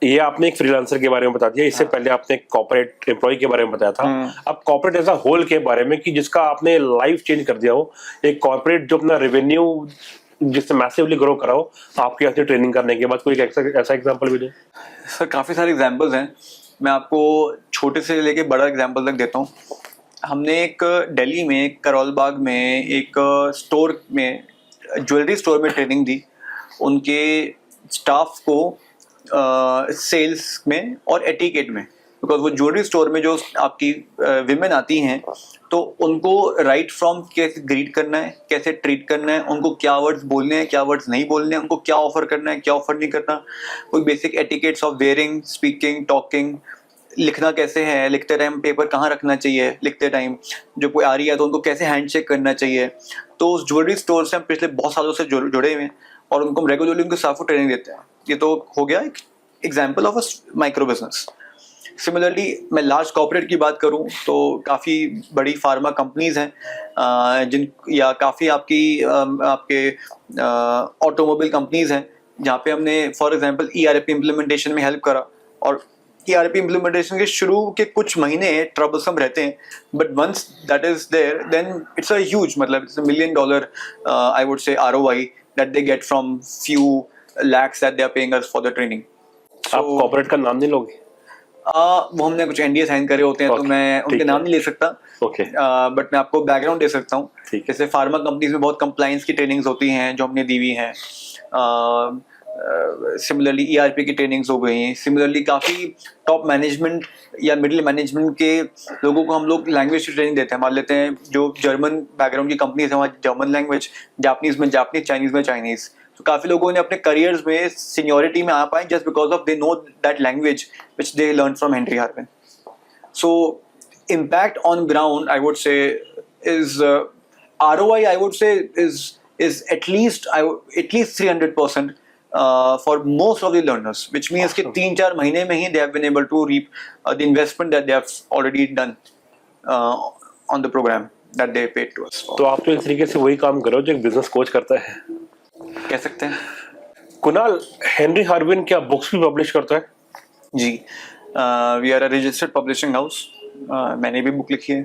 ये आपने एक फ्रीलांसर के बारे में बता दिया, इससे पहले आपने एक कॉर्पोरेट एम्प्लॉय के बारे में बताया था। अब कॉर्पोरेट एज अ होल के बारे में कि जिसका आपने लाइफ चेंज कर दिया हो, एक कॉर्पोरेट जो अपना रेवेन्यू जिससे मैसिवली ग्रो करा हो आपके यहाँ से ट्रेनिंग करने के बाद, कोई ऐसा एग्जांपल भी दे। सर काफ़ी सारे एग्जांपल्स हैं, मैं आपको छोटे से लेके बड़ा एग्जांपल तक देता हूँ। हमने एक दिल्ली में करोल बाग में एक स्टोर में, ज्वेलरी स्टोर में ट्रेनिंग दी उनके स्टाफ को सेल्स में और एटिकेट में, बिकॉज वो ज्वेलरी स्टोर में जो आपकी विमेन आती हैं तो उनको राइट फ्रॉम कैसे ग्रीट करना है, कैसे ट्रीट करना है, उनको क्या वर्ड्स बोलने हैं, क्या वर्ड्स नहीं बोलने हैं, उनको क्या ऑफर करना है, क्या ऑफर नहीं करना, कोई basic etiquettes of wearing, speaking, talking, लिखना कैसे है, लिखते टाइम पेपर कहाँ रखना चाहिए, लिखते टाइम जो कोई आ रही है तो उनको कैसे हैंडशेक करना चाहिए। तो उस ज्वेलरी स्टोर से हम पिछले बहुत सालों से जुड़े हुए हैं और उनको हम रेगुलरली उनके स्टाफ को ट्रेनिंग देते हैं। ये तो हो गया एक example of a micro business. Similarly मैं लार्ज कॉर्पोरेट की बात करूं तो काफ़ी बड़ी फार्मा कंपनीज हैं जिन, या काफ़ी आपके ऑटोमोबाइल कंपनीज हैं जहाँ पे हमने फॉर एग्जांपल ERP इम्प्लीमेंटेशन में हेल्प करा। और ERP इम्प्लीमेंटेशन के शुरू के कुछ महीने ट्रबलसम रहते हैं, but once that is there then it's a huge, मतलब it's $1 million I would say ROI that they get from few lakhs that they are paying us for the training. आप corporate का नाम नहीं लोगे? वो हमने कुछ NDA साइन करे होते हैं तो मैं उनके नाम नहीं ले सकता, बट मैं आपको बैकग्राउंड दे सकता हूँ। जैसे फार्मा कंपनीज में बहुत कंप्लायंस की ट्रेनिंग्स होती हैं जो हमने दी हुई हैं। सिमिलरली ERP की ट्रेनिंग्स हो गई हैं। सिमिलरली काफ़ी टॉप मैनेजमेंट या मिडिल मैनेजमेंट के लोगों को हम लोग लैंग्वेज की ट्रेनिंग देते हैं। मान लेते हैं जो जर्मन बैकग्राउंड की कंपनीज हैं वहाँ जर्मन लैंग्वेज, जापानीज में जापानीज, चाइनीज में चाइनीज। तो काफ़ी लोगों ने अपने करियर्स में सीनियोरिटी में आ पाए just because of they know that language which they learn from Henry Harvin. So impact on ground I would say is ROI I would say is at least 300% for most of the learners, which means कि 3-4 महीने में ही they have been able to reap the investment that they have already done on the program that they paid to us for. तो आप तो एक तरीके से वही काम कर रहे हो जो एक बिजनेस कोच करता है, कह सकते हैं। कुणाल, हेनरी हार्विन क्या बुक्स भी पब्लिश करता है? जी, we are a registered publishing house. मैंने भी बुक लिखी है,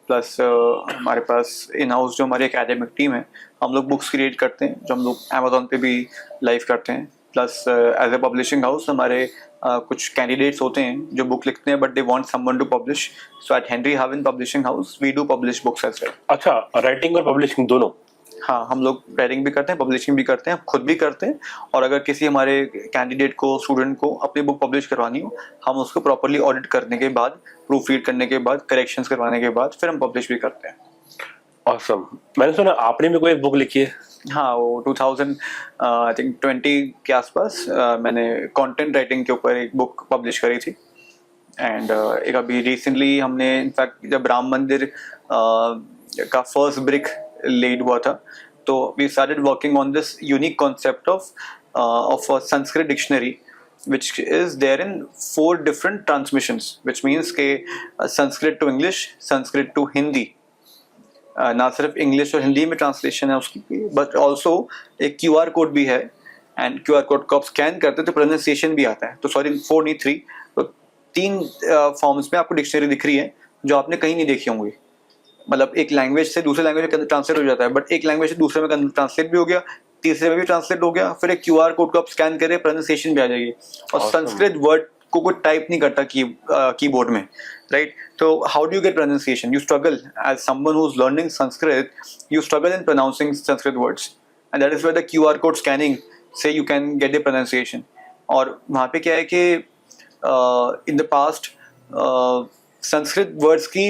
प्लस हमारे पास इन हाउस जो हमारी एकेडमिक टीम है, हम लोग बुक्स क्रिएट करते हैं जो हम लोग अमेजोन पे भी लाइव करते हैं। Plus as a publishing house हमारे कुछ कैंडिडेट्स होते हैं जो बुक लिखते हैं but they want someone to publish, so at Henry Harvin publishing house we do publish books as well. अच्छा, राइटिंग और पब्लिशिंग दोनों? हाँ, हम लोग राइटिंग भी करते हैं, पब्लिशिंग भी करते हैं, खुद भी करते हैं। और अगर किसी हमारे कैंडिडेट को, स्टूडेंट को अपनी बुक पब्लिश करवानी हो, हम उसको प्रॉपर्ली ऑडिट करने के बाद, प्रूफ रीड करने के बाद, करेक्शंस करवाने के बाद फिर हम पब्लिश भी करते हैं। ऑसम। मैंने सुना आपने भी कोई एक बुक लिखी है? हाँ, वो 2020 के आसपास मैंने कंटेंट राइटिंग के ऊपर एक बुक पब्लिश करी थी। एंड एक अभी रिसेंटली हमने इनफैक्ट जब राम मंदिर का फर्स्ट ब्रिक लेड हुआ था तो we started working on this unique concept of a Sanskrit dictionary which is there in 4 different transmissions, which means के Sanskrit to English, Sanskrit to Hindi, ना सिर्फ इंग्लिश और हिंदी में ट्रांसलेशन है उसकी, बट ऑल्सो एक QR कोड भी है। एंड QR कोड को आप स्कैन करते तो प्रोनाउंसिएशन भी आता है। तो सॉरी 4 नहीं 3, तो 3 फॉर्म्स में आपको डिक्शनरी दिख रही है जो आपने कहीं नहीं देखी होंगी। मतलब एक लैंग्वेज से दूसरे लैंग्वेज में ट्रांसलेट हो जाता है, बट एक लैंग्वेज से दूसरे में ट्रांसलेट भी हो गया, तीसरे में भी ट्रांसलेट हो गया, फिर एक QR कोड को आप स्कैन करें, प्रोनाउंसिएशन भी आ जाएगी। और संस्कृत वर्ड को कोई टाइप नहीं करता कीबोर्ड में, राइट? तो how do you get pronunciation? You struggle as someone who is learning Sanskrit, you struggle in pronouncing Sanskrit words, and that is where the QR code scanning से you can get the pronunciation. और वहाँ पे क्या है कि in the past Sanskrit words की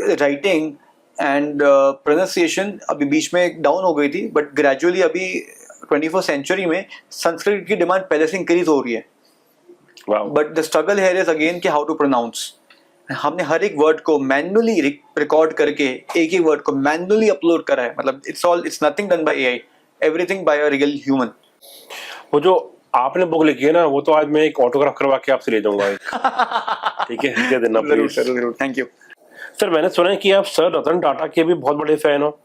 writing and pronunciation अभी बीच में डाउन हो गई थी, बट ग्रेजुअली अभी 21st सेंचुरी में संस्कृत की डिमांड पहले से इंक्रीज हो रही है। But the struggle here is again कि हाउ टू प्रोनाउंस। हमने हर एक वर्ड को मैन्युअली रिकॉर्ड करके एक ही वर्ड को मैन्युअली अपलोड करा है। मतलब it's nothing done by AI, everything by a real human. वो जो आपने बुक लिखी है ना, वो तो आज मैं एक ऑटोग्राफ करवा के आपसे ले जाऊंगा। ठीक है, दे देना प्लीज। जरूर, थैंक यू सर। मैंने सुना है कि आप सर रतन टाटा के भी बहुत बड़े फैन हो।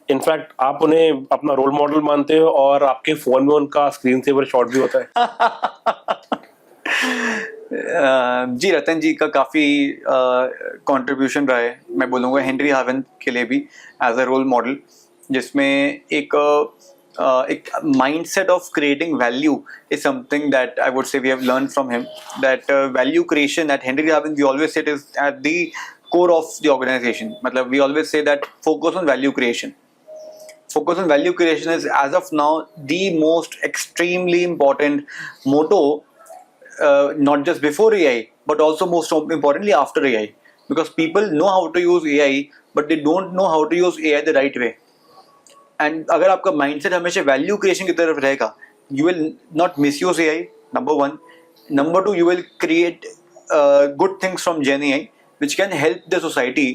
इनफैक्ट आप उन्हें अपना रोल मॉडल मानते हो और आपके फोन में उनका स्क्रीन सेवर शॉट भी होता है। जी, रतन जी का काफ़ी कंट्रीब्यूशन रहा है, मैं बोलूँगा हेनरी हावन के लिए भी एज अ रोल मॉडल, जिसमें एक mindset of creating value is something that I would say we have learned from him. That value creation at Henry Haven, we always say it is at the core of the organization. मतलब we always say that focus on value creation. Focus on value creation is as of now the most extremely important motto, not just before AI, but also most importantly after AI. Because people know how to use AI, but they don't know how to use AI the right way. And अगर आपका mindset हमेशा value creation की तरफ रहेगा, you will not misuse AI, number one. Number two, you will create good things from gen AI which can help the society,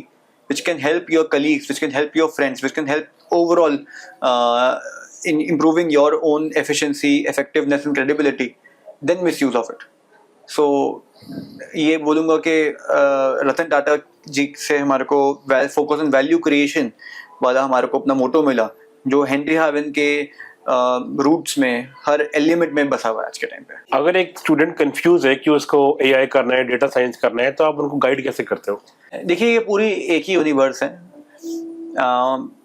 which can help your colleagues, which can help your friends, which can help overall in improving your own efficiency, effectiveness and credibility, then misuse of it. So ये बोलूँगा कि रतन टाटा जी से हमारे को focus on value creation वाला हमारे को अपना मोटो मिला, जो हेनरी हावन के रूट्स में हर एलिमेंट में बसा हुआ है आज के टाइम पे. अगर एक स्टूडेंट कंफ्यूज है कि उसको एआई करना है, डेटा साइंस करना है, तो आप उनको गाइड कैसे करते हो? देखिए, ये पूरी एक ही यूनिवर्स है.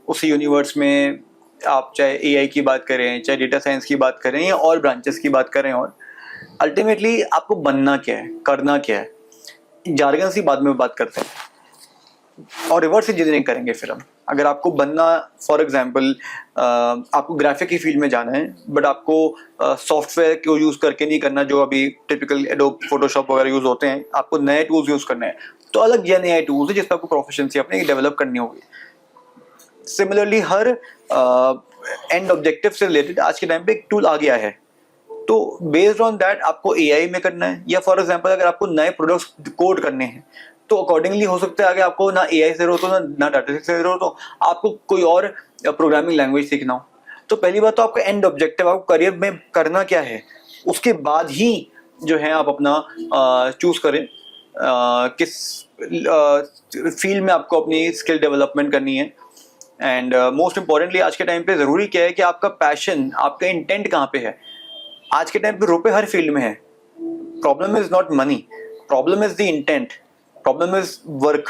उसी यूनिवर्स में आप चाहे एआई की बात करें, चाहे डेटा साइंस की बात करें या और ब्रांचेस की बात करें, और अल्टीमेटली आपको बनना क्या है, करना क्या है, जार्गन सी बाद में बात करते हैं और रिवर्स इंजीनियरिंग करेंगे फिर हम. अगर आपको बनना, फॉर एग्जांपल आपको ग्राफिक की फील्ड में जाना है, बट आपको सॉफ्टवेयर को यूज़ करके नहीं करना जो अभी टिपिकल एडोब फोटोशॉप वगैरह यूज़ होते हैं, आपको नए टूल्स यूज़ करना है, तो अलग या नए टूल्स है जिस पर आपको प्रोफिशिएंसी अपने डेवलप करनी होगी. सिमिलरली हर एंड ऑब्जेक्टिव से रिलेटेड आज के टाइम पे एक टूल आ गया है, तो बेस्ड ऑन दैट आपको एआई में करना है, या फॉर एग्जांपल अगर आपको नए प्रोडक्ट्स कोड करने हैं, तो अकॉर्डिंगली हो सकता है अगर आपको ना एआई से जरूरत हो, ना डाटा से जरूरत हो, आपको कोई और प्रोग्रामिंग लैंग्वेज सीखना हो. तो पहली बात तो आपका एंड ऑब्जेक्टिव, आपको करियर में करना क्या है, उसके बाद ही जो है आप अपना चूज करें किस फील्ड में आपको अपनी स्किल डेवलपमेंट करनी है. एंड मोस्ट इंपॉर्टेंटली आज के टाइम पे ज़रूरी क्या है कि आपका पैशन, आपका इंटेंट कहाँ पे है. आज के टाइम पे रुपए हर फील्ड में है. Problem is not money, problem is the intent, problem is work.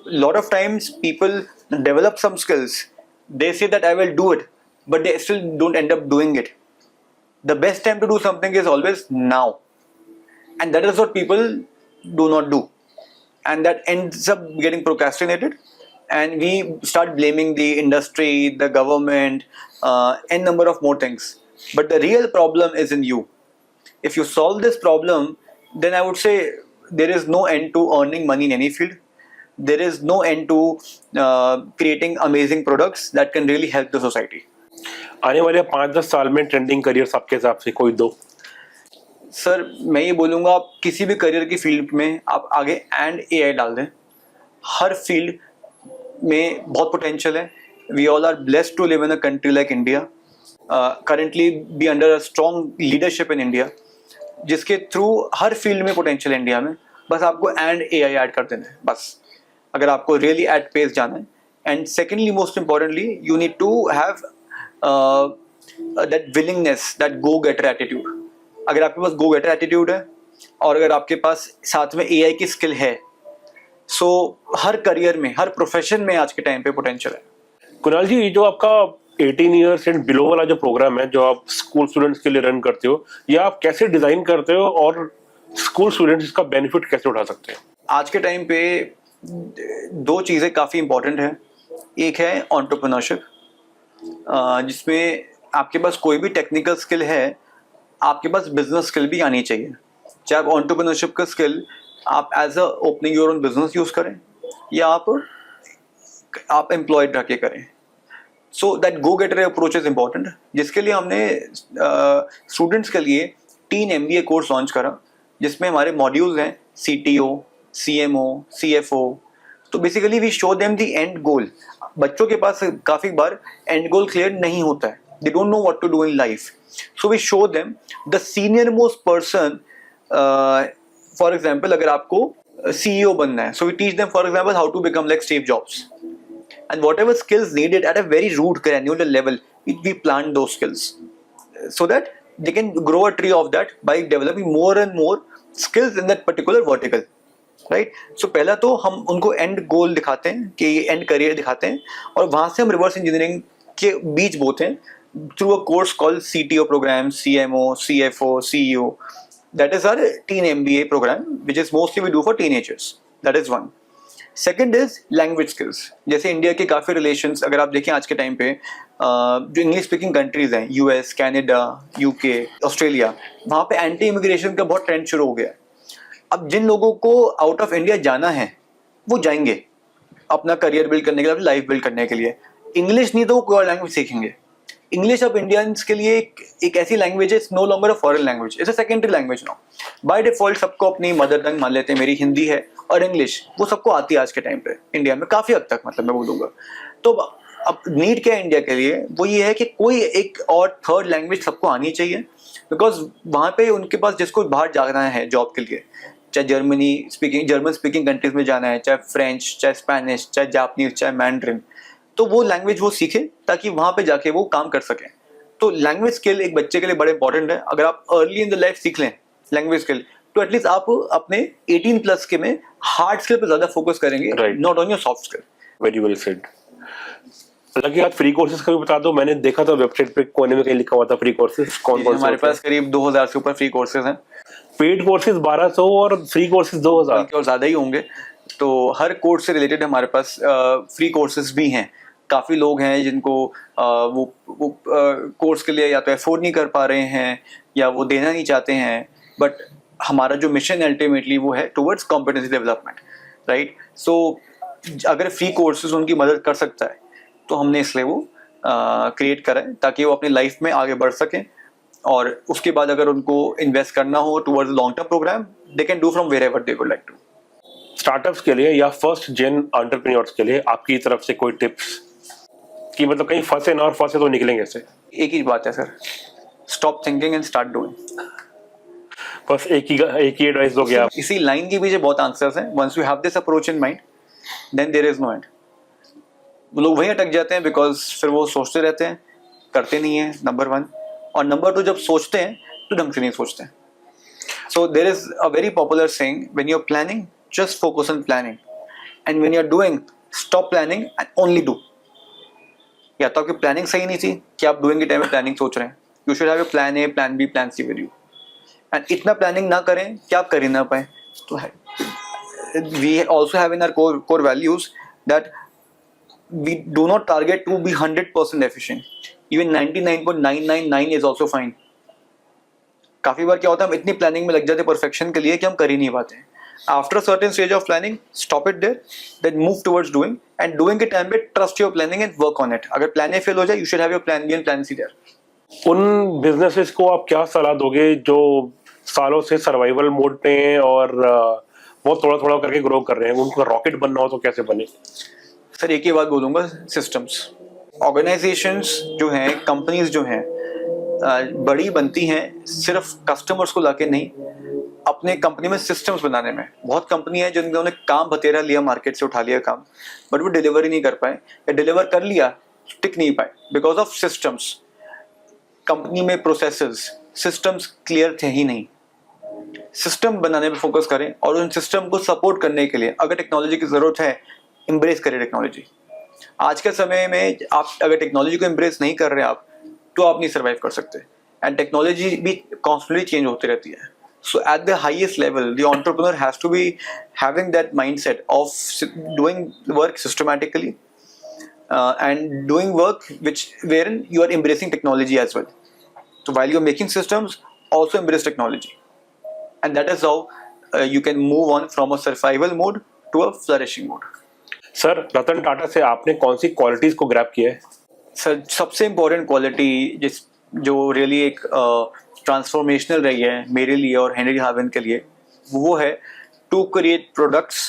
Lot of times people develop some skills, they say that I will do it, but they still don't end up doing it. The best time to do something is always now, and that is what people do not do, and that ends up getting procrastinated, and we start blaming the industry, the government, n number of more things. But the real problem is in you. If you solve this problem, then I would say there is no end to earning money in any field. There is no end to creating amazing products that can really help the society. आने वाले 5-10 साल में trending careers आपके हिसाब से कोई दो? Sir, मैं ये बोलूँगा, आप किसी भी करियर की फील्ड में आप आगे एंड एआई डाल दें. हर फील्ड में बहुत पोटेंशियल है. We all are blessed to live in a country like India, currently be under a strong leadership in India, जिसके थ्रू हर फील्ड में पोटेंशियल है इंडिया में. बस आपको एंड एआई ऐड कर देना है, बस, अगर आपको रियली एट पेस जाना है. And secondly, most importantly, you need to have that willingness, that go getter attitude. अगर आपके पास गो गेटर एटीट्यूड है और अगर आपके पास साथ में एआई की स्किल है, सो हर करियर में, हर प्रोफेशन में आज के टाइम पे पोटेंशियल है. कुणाल जी, ये जो आपका 18 ईयर्स एंड बिलो वाला जो प्रोग्राम है जो आप स्कूल स्टूडेंट्स के लिए रन करते हो, ये आप कैसे डिजाइन करते हो और स्कूल स्टूडेंट्स इसका बेनिफिट कैसे उठा सकते हैं? आज के टाइम पे दो चीज़ें काफ़ी इंपॉर्टेंट है. एक है एंटरप्रेन्योरशिप, जिसमें आपके पास कोई भी टेक्निकल स्किल है, आपके पास बिजनेस स्किल भी आनी चाहिए. चाहे आप एंटरप्रेन्योरशिप का स्किल आप as a opening your own business use करें, या आप एम्प्लॉयड रह के करें. So that go getter approach is important, जिसके लिए हमने स्टूडेंट्स के लिए 3 MBA कोर्स लॉन्च करा, जिसमें हमारे मॉड्यूल्स हैं CTO, CMO, CFO. तो basically we show them the end goal. बच्चों के पास काफ़ी बार एंड गोल क्लियर नहीं होता है, they don't know what to do in life. So we show them the senior most person. For example, अगर आपको CEO बनना है, so we teach them, for example, how to become like Steve Jobs, and whatever skills needed at a very root granular level, we plant those skills so that they can grow a tree of that by developing more and more skills in that particular vertical, right? So पहला तो हम उनको and गोल दिखाते हैं कि and career दिखाते हैं, और वहां से हम रिवर्स इंजीनियरिंग के बीच बोते हैं through a course called CTO program, CMO, CFO, CEO. That is our teen MBA program, which is mostly we do for teenagers. That is one. Second is language skills. जैसे India के काफ़ी relations अगर आप देखें आज के time पे, जो इंग्लिश स्पीकिंग कंट्रीज हैं, यूएस, कनाडा, यूके, ऑस्ट्रेलिया, वहाँ पे एंटी इमिग्रेशन का बहुत ट्रेंड शुरू हो गया. अब जिन लोगों को आउट ऑफ इंडिया जाना है वो जाएंगे अपना करियर बिल्ड करने के लिए, अपनी लाइफ बिल्ड करने के लिए. इंग्लिश नहीं तो वो कोई और लैंग्वेज सीखेंगे. इंग्लिश अब इंडियंस के लिए एक ऐसी लैंग्वेज है, no longer a foreign language, it's a secondary language now. By default सबको अपनी मदर टंग मान लेते हैं, मेरी हिंदी है और इंग्लिश वो सबको आती है आज के टाइम पे इंडिया में काफ़ी हद तक, मतलब मैं बोलूँगा. तो अब नीड क्या है इंडिया के लिए, वो ये है कि कोई एक और थर्ड लैंग्वेज सबको आनी चाहिए, बिकॉज वहाँ पे उनके पास जिसको बाहर जाना है जॉब के लिए, चाहे जर्मन स्पीकिंग कंट्रीज में जाना है, चाहे फ्रेंच, चाहे स्पेनिश, चाहे जापानीज, चाहे मैंड्रिन, तो वो लैंग्वेज वो सीखे ताकि वहाँ पे जाके वो काम कर सकें. तो लैंग्वेज स्किल एक बच्चे के लिए बड़े इंपॉर्टेंट है. अगर आप अर्ली इन द लाइफ सीख लें लैंग्वेज स्किल, तो एटलीस्ट आप अपने 18 प्लस के में हार्ड स्किल पे ज्यादा फोकस करेंगे, not on your soft skill. Very well said. लगे आप फ्री कोर्सेज का भी बता दो. मैंने देखा था वेबसाइट पे कोने में कहीं लिखा हुआ था फ्री कोर्सेज. कौन कौन हमारे पास करीब 2000 से ऊपर फ्री कोर्सेज हैं. पेड कोर्सेज 1200 और फ्री कोर्सेज 2000 और ज्यादा ही होंगे. तो हर कोर्स से रिलेटेड हमारे पास फ्री कोर्सेज भी हैं. काफ़ी लोग हैं जिनको वो कोर्स के लिए या तो अफोर्ड नहीं कर पा रहे हैं या वो देना नहीं चाहते हैं, बट हमारा जो मिशन अल्टीमेटली वो है टुवर्ड्स कॉम्पिटेंसी डेवलपमेंट, राइट. सो अगर फ्री कोर्सेज उनकी मदद कर सकता है तो हमने इसलिए वो क्रिएट करा है ताकि वो अपनी लाइफ में आगे बढ़ सकें, और उसके बाद अगर उनको इन्वेस्ट करना हो towards long term program, they can do from wherever they would like to. Startups के लिए या फर्स्ट जेन एंटरप्रेन्योर्स के लिए आपकी तरफ से कोई टिप्स कि मतलब कहीं फंसे ना और फंसे तो निकलेंगे इससे? एक ही बात है sir, stop thinking and start doing. बस एक ही एडवाइस दोगे आप? इसी लाइन के पीछे बहुत आंसर्स हैं. Once you have this approach in mind then there is no end. वो लोग वहीं अटक जाते हैं बिकॉज फिर वो सोचते रहते हैं, करते नहीं है, नंबर वन. और नंबर टू, जब सोचते हैं तो ढंग से नहीं सोचते हैं. So there is a very popular saying, when you are planning just focus on planning, and when you are doing stop planning and only do. या तो आपकी प्लानिंग सही नहीं थी कि आप डूइंग के टाइम में प्लानिंग सोच रहे हैं. You should have a plan A, plan B, plan C with you. And इतना प्लानिंग ना करें कि आप कर ही ना पाए. तो है, we also have in our core values that we do not target to be 100% efficient. Even 99.999 is also fine. काफी बार क्या होता है, हम इतनी प्लानिंग में लग जाते हैं परफेक्शन के लिए कि हम कर ही नहीं पाते. After a certain stage of planning, stop it there, then move towards doing. And doing के टाइम पे trust your planning and work on it. अगर प्लान ए फेल हो जाए, you should have your plan B and plan C there. उन businesses को आप क्या सलाह दोगे जो सालों से सर्वाइवल मोड पे हैं और वो थोड़ा थोड़ा करके ग्रो कर रहे हैं? उनको रॉकेट बनना हो तो कैसे बने? सर एक ही बात बोलूँगा, सिस्टम्स. ऑर्गेनाइजेशंस जो हैं, कंपनीज जो हैं, बड़ी बनती हैं सिर्फ कस्टमर्स को लाके नहीं, अपने कंपनी में सिस्टम्स बनाने में. बहुत कंपनी है जिन्होंने काम बतेरा लिया, मार्केट से उठा लिया काम, बट वो डिलीवर ही नहीं कर पाए, या डिलीवर कर लिया टिक नहीं पाए बिकॉज ऑफ सिस्टम्स. कंपनी में प्रोसेसेस, सिस्टम्स क्लियर थे ही नहीं. सिस्टम बनाने पे फोकस करें, और उन सिस्टम को सपोर्ट करने के लिए अगर टेक्नोलॉजी की जरूरत है, एम्ब्रेस करें टेक्नोलॉजी. आज के समय में आप अगर टेक्नोलॉजी को एम्ब्रेस नहीं कर रहे आप, तो आप नहीं सर्वाइव कर सकते. एंड टेक्नोलॉजी भी कॉन्स्टेंटली चेंज होती रहती है. So at the highest level, the entrepreneur has to be having that mindset of doing work systematically and doing work wherein you are embracing technology as well. So while you are making systems, also embrace technology, and that is how you can move on from a survival mode to a flourishing mode. Sir, Ratan Tata से आपने कौन सी qualities को grab किया है? Sir सबसे important quality जो really एक transformational रही है मेरे लिए और हेनरी हावन के लिए, वो है to create products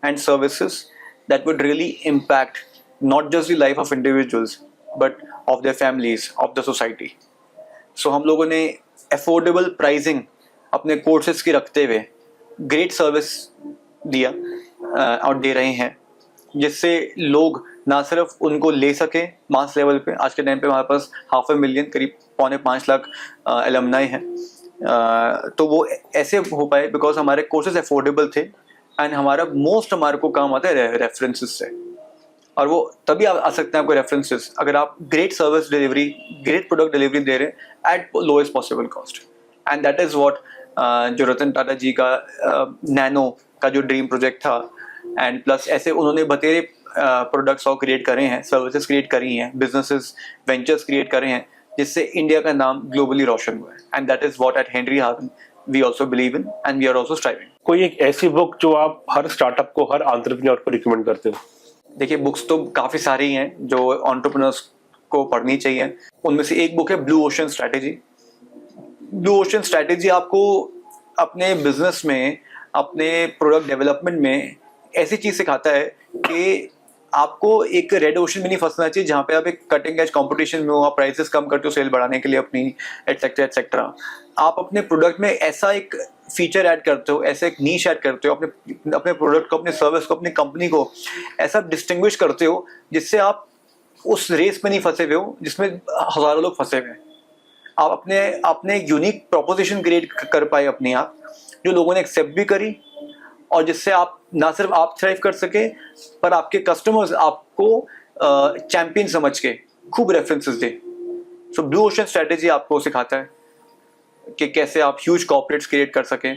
and services that would really impact not just the life of individuals but of their families, of the society. So हम लोगों ने अफोर्डेबल प्राइसिंग अपने कोर्सेज की रखते हुए ग्रेट सर्विस दिया और दे रहे हैं, जिससे लोग ना सिर्फ उनको ले सके मास लेवल पे. आज के टाइम पे हमारे पास 500,000 करीब 4.5 लाख एलमनाई हैं, तो वो ऐसे हो पाए बिकॉज हमारे कोर्सेज अफोर्डेबल थे एंड हमारे को काम आता है रेफरेंसेस से, और वो तभी आ सकते हैं आपको रेफरेंसेस अगर आप great service delivery, great product delivery दे रहे हैं at lowest possible cost. And that is what जो रतन टाटा जी का नैनो का जो ड्रीम प्रोजेक्ट था, एंड प्लस ऐसे उन्होंने बतेरे प्रोडक्ट्स और क्रिएट करे हैं, सर्विसेज क्रिएट करी हैं, बिजनेसेस वेंचर्स क्रिएट करे हैं, जिससे इंडिया का नाम ग्लोबली रोशन हुआ है। And that is what at Henry Harvin we also believe in and we are also striving. कोई एक ऐसी बुक जो आप हर स्टार्टअप को, हर एंटरप्रेन्योर को रिकमेंड करते हो? देखिए, बुक्स तो काफ़ी सारी हैं जो एंटरप्रेन्योर्स को पढ़नी चाहिए। उनमें से एक बुक है blue ocean strategy. Blue ocean strategy आपको अपने बिजनेस में, अपने प्रोडक्ट डेवलपमेंट में ऐसी चीज़ सिखाता है कि आपको एक रेड ओशन में नहीं फंसना चाहिए जहाँ पे आप एक कटिंग एज कंपटीशन में हो, आप प्राइसेस कम करते हो सेल बढ़ाने के लिए अपनी, एटसेट्रा एटसेट्रा। आप अपने प्रोडक्ट में ऐसा एक फीचर ऐड करते हो, ऐसा एक नीश ऐड करते हो, अपने प्रोडक्ट को, अपने सर्विस को, अपनी कंपनी को ऐसा डिस्टिंग्विश करते हो जिससे आप उस रेस में नहीं फंसे हुए हो जिसमें हज़ारों लोग फंसे हुए हैं। आप अपने यूनिक प्रोपोजिशन क्रिएट कर पाए अपने आप, जो लोगों ने एक्सेप्ट भी करी, और जिससे आप ना सिर्फ आप थ्राइव कर सके पर आपके कस्टमर्स आपको चैंपियन समझ के खूब रेफरेंसेस दे। सो ब्लू ओशन स्ट्रेटेजी आपको सिखाता है कि कैसे आप ह्यूज कॉर्पोरेट्स क्रिएट कर सकें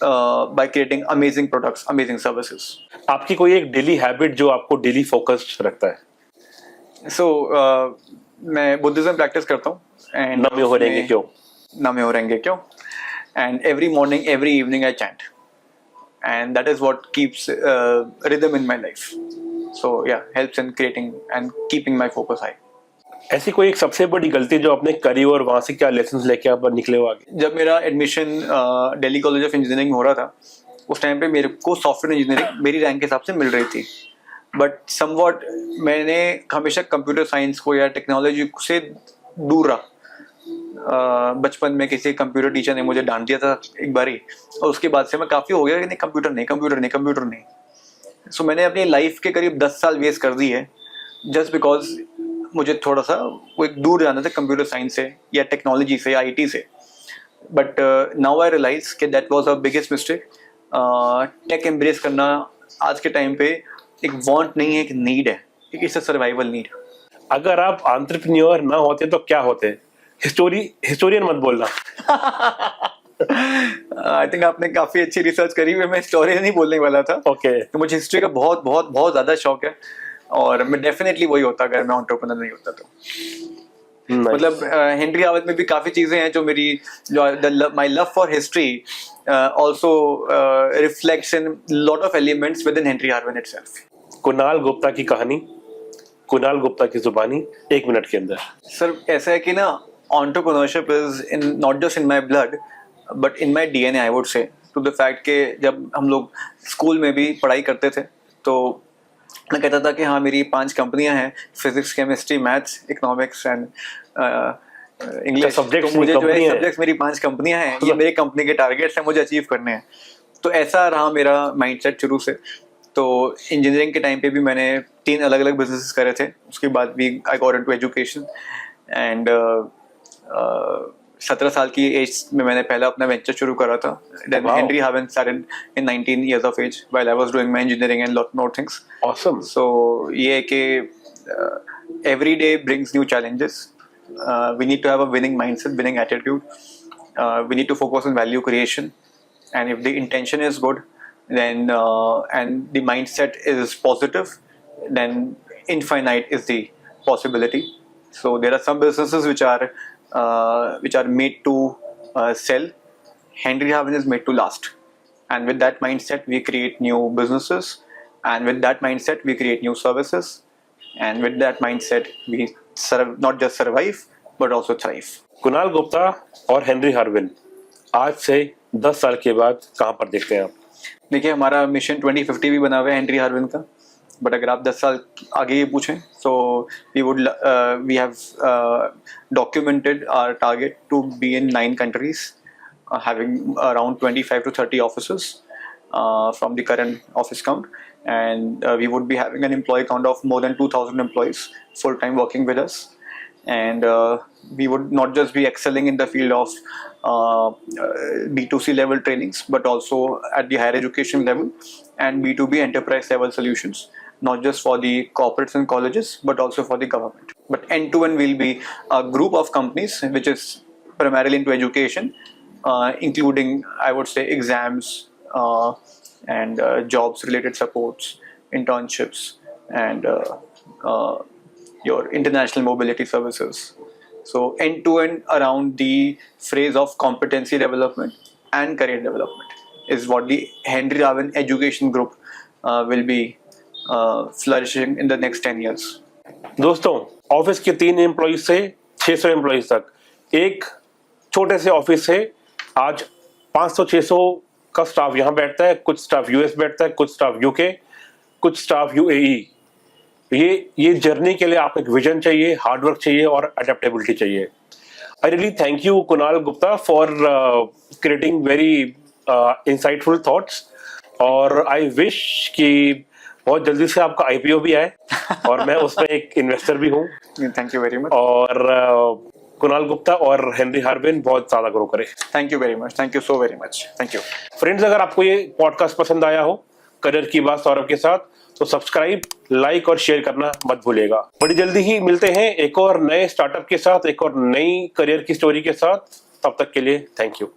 by creating amazing products, amazing services. आपकी कोई एक डेली हैबिट जो आपको डेली फोकस्ड रखता है? मैं बुद्धिज्म प्रैक्टिस करता हूँ, एंड नमे हो रहेंगे क्यों? नमे हो रहेंगे क्यों, and every morning every evening I chant, and that is what keeps rhythm in my life. So yeah, helps in creating and keeping my focus high. ऐसी कोई एक सबसे बड़ी गलती जो आपने करी और वहां से क्या लेसन्स लेके आप निकले हो आगे? जब मेरा admission Delhi college of engineering में हो रहा था, उस टाइम पे मेरे को सॉफ्टवेयर इंजीनियरिंग मेरी रैंक के हिसाब से मिल रही थी, बट समवॉट मैंने हमेशा कंप्यूटर साइंस को या टेक्नोलॉजी से दूर रहा। बचपन में किसी कंप्यूटर टीचर ने मुझे डांट दिया था एक बारी, और उसके बाद से मैं काफ़ी हो गया कि नहीं, कंप्यूटर नहीं। सो मैंने अपनी लाइफ के करीब 10 साल वेस्ट कर दी है जस्ट बिकॉज मुझे थोड़ा सा वो एक दूर जाना था कंप्यूटर साइंस से या टेक्नोलॉजी से या IT से। बट नाउ आई रियलाइज कि that was a biggest mistake. Tech embrace करना आज के टाइम पे एक वांट नहीं है, एक नीड है, एक इट्स अ सर्वाइवल नीड। अगर आप एंटरप्रेन्योर ना होते तो क्या होते? हिस्टोरियन मत बोलना। आई थिंक आपने काफी अच्छी रिसर्च करी हुई, मैं हिस्टोरियन ही बोलने वाला था। ओके। तो मुझे हिस्ट्री का बहुत बहुत बहुत ज्यादा शौक है, और मैं डेफिनेटली वही होता अगर मैं एंटरप्रेन्योर नहीं होता तो। मतलब हेनरी हार्वन में भी काफी चीजें हैं जो मेरी, जो my love for history also reflects in lot of elements with in Henry Harwan itself. Kunal Gupta की कहानी, कुणाल गुप्ता की जुबानी, 1 मिनट के अंदर। सर ऐसा है कि ना, entrepreneurship is in not just in my blood but in my DNA, I would say, to the fact कि जब हम लोग स्कूल में भी पढ़ाई करते थे तो मैं कहता था कि हाँ मेरी 5 कंपनियां हैं, physics, chemistry, maths, economics and English. तो मुझे जो है सब्जेक्ट्स, मेरी 5 कंपनियां हैं, ये मेरी कंपनी के टारगेट्स हैं, मुझे अचीव करने हैं। तो ऐसा रहा मेरा माइंडसेट शुरू से। तो इंजीनियरिंग के टाइम पे भी मैंने 3 अलग अलग बिजनेसेस करे थे। उसके बाद भी I got into education, and 17 साल की एज में मैंने पहला अपना वेंचर शुरू करा था। Then Henry Harvin started in 19 years of age while I was doing my engineering and lot more things. Awesome. So ये कि every day brings new challenges. We need to have a winning mindset, winning attitude. We need to focus on value creation, and if the intention is good, then and the mindset is positive, then infinite is the possibility. So there are some businesses which are made to sell. Henry Harvin is made to last, and with that mindset we create new businesses, and with that mindset we create new services, and with that mindset we not just survive but also thrive. Kunal Gupta और Henry Harvin आज से 10 साल के बाद कहाँ पर देखते हैं आप? देखिए, हमारा मिशन 2050 भी बना हुआ है हेनरी हार्विन का, बट अगर आप 10 साल आगे ये पूछें तो we have documented our target to be in 9 countries, having around 25 to 30 offices from the current office count, and we would be having an employee count of more than 2,000 employees full time working with us, and we would not just be excelling in the field of B2C level trainings, but also at the higher education level and B2B enterprise level solutions, not just for the corporates and colleges, but also for the government. But end-to-end will be a group of companies which is primarily into education, including, I would say, exams and jobs related supports, internships, and your international mobility services. So end-to-end around the phrase of competency development and career development is what the Henry Raven Education Group will be flourishing in the next 10 years. दोस्तों, office के 3 employees से 600 employees तक, एक छोटे से office से आज 500-600 का स्टाफ यहाँ बैठता है, कुछ स्टाफ यूएस बैठता है, कुछ स्टाफ यूके, कुछ स्टाफ यूएई। ये जर्नी के लिए आपको एक विजन चाहिए, हार्डवर्क चाहिए और अडेप्टेबिलिटी चाहिए। I really thank you Kunal Gupta for creating very insightful thoughts, और आई विश कि बहुत जल्दी से आपका आईपीओ भी आए और मैं उसमें एक इन्वेस्टर भी हूँ। Thank you very much. और कुणाल गुप्ता और हेनरी हार्विन बहुत ज्यादा ग्रो करे। Thank you very much, thank you so very much, thank you. Friends, अगर आपको ये पॉडकास्ट पसंद आया हो करियर की बात सौरभ के साथ, तो सब्सक्राइब, लाइक और शेयर करना मत भूलिएगा। बड़ी जल्दी ही मिलते हैं एक और नए स्टार्टअप के साथ, एक और नई करियर की स्टोरी के साथ। तब तक के लिए थैंक यू।